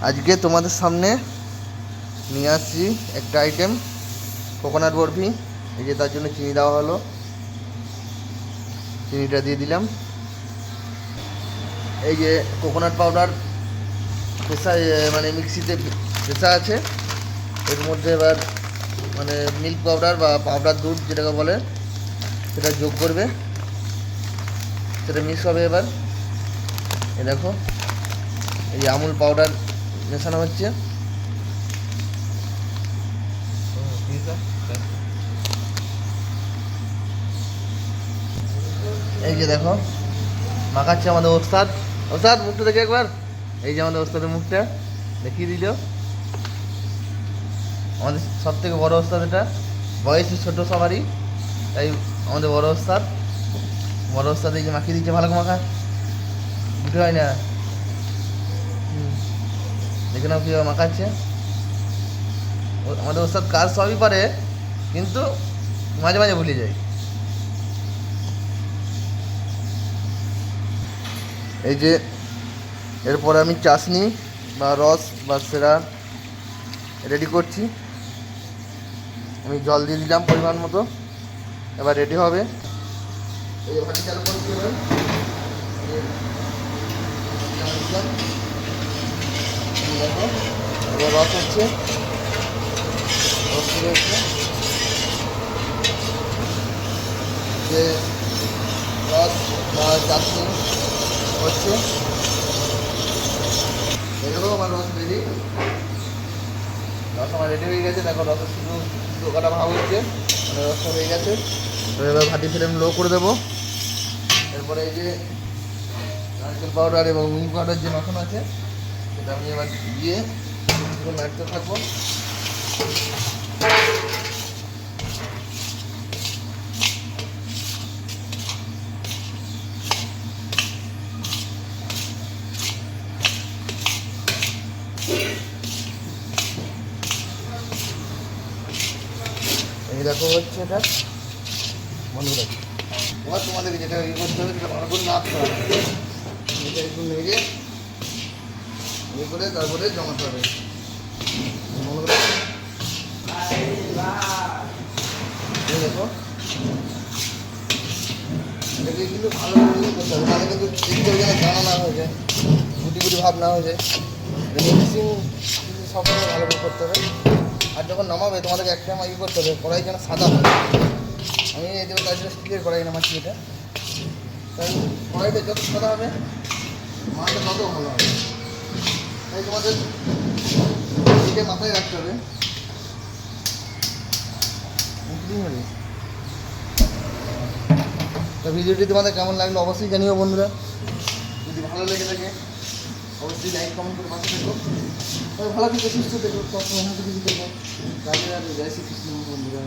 আজকে তোমাদের সামনে নিয়ে আসছি একটা আইটেম, কোকোনাট বরফি। এই যে তার জন্য চিনি দেওয়া হলো, চিনিটা দিয়ে দিলাম। এই যে কোকোনাট পাউডার পেশা, মানে মিক্সিতে পেশা আছে। এর মধ্যে এবার মানে মিল্ক পাউডার বা পাউডার দুধ যেটাকে বলে সেটা যোগ করবে, সেটা মিক্স হবে। এবার এই দেখো, এই আমুল পাউডার মেশানো হচ্ছে। এই যে দেখো মাখাচ্ছে আমাদের ওস্তাদ। ওস্তাদ মুখটা দেখে একবার, এই যে আমাদের ওস্তাদের মুখটা দেখিয়ে দিল। আমাদের সব থেকে বড়ো ওস্তাদ, এটা বয়স ছোটো সবারই, তাই আমাদের বড়ো ওস্তাদ। বড়ো ওস্তাদ এই যে মাখিয়ে দিচ্ছে, ভালো করে মাখা, উঠে হয় না। দেখে নাও কীভাবে মাখাচ্ছে। আমাদের ওস্তাদ কাজ সবই পারে, কিন্তু মাঝে মাঝে ভুলে যায়। এই যে এরপরে আমি চাশনি বা রস বা সেরা রেডি করছি। আমি জল দিয়ে দিলাম পরিমাণ মতো, এবার রেডি হবে। এই যে ভাটি চালু করছি, দেখো এবার রস হচ্ছে, রস চলে হচ্ছে। যে রস বা চাশনি হচ্ছে, এগুলো আমার রস রেডি। রস আমার রেডি হয়ে গেছে। দেখো রসের শুধু দোকানটা ভাব হচ্ছে, মানে রসটা হয়ে গেছে। এবার ভাটি ফ্লেম লো করে দেবো। এরপরে এই যে নারকেল পাউডার এবং মিল্ক পাউডার যে মাখানো আছে সেটা আমি এবার দিয়ে নাড়তে থাকবো। এই দেখো হচ্ছে এটা বন্ধুরা। এবার তোমাদেরকে যেটা ইয়ে করতে হবে সেটা ভালো করে নাড়তে হবে। এটা একটু নেড়ে ইয়ে করে তারপরে জমাতে হবে। দেখো এটাকে কিন্তু ভালো করে ইয়ে করতে হবে, তাহলে কিন্তু দেখতে হবে যেন দানা না হয়ে যায়, গুটি গুটি ভাব না হয়ে যায়। মিক্সিং সবসময় ভালো করে করতে হবে। আর যখন নামাবে তোমাদেরকে একটা ইয়ে করতে হবে, কড়াই যেন সাদা হয়। আমি এই দেবো তার জন্য স্টিলের কড়াই নামাচ্ছি এটা, কারণ কড়াইটা যত সাদা হবে মাছটা তত ভালো হবে। তাই তোমাদের এটা মাথায় রাখতে হবে। তো ভিডিওটি তোমাদের কেমন লাগলো অবশ্যই জানিও বন্ধুরা। যদি ভালো লেগে থাকে অবশ্যই লাইক কমেন্ট করে পাশে থাকো। ভালো থেকে সুস্থ থেকো, সব সময় কিছু দেখো। রাধে রাধে, জয় শ্রীকৃষ্ণ বন্ধুরা।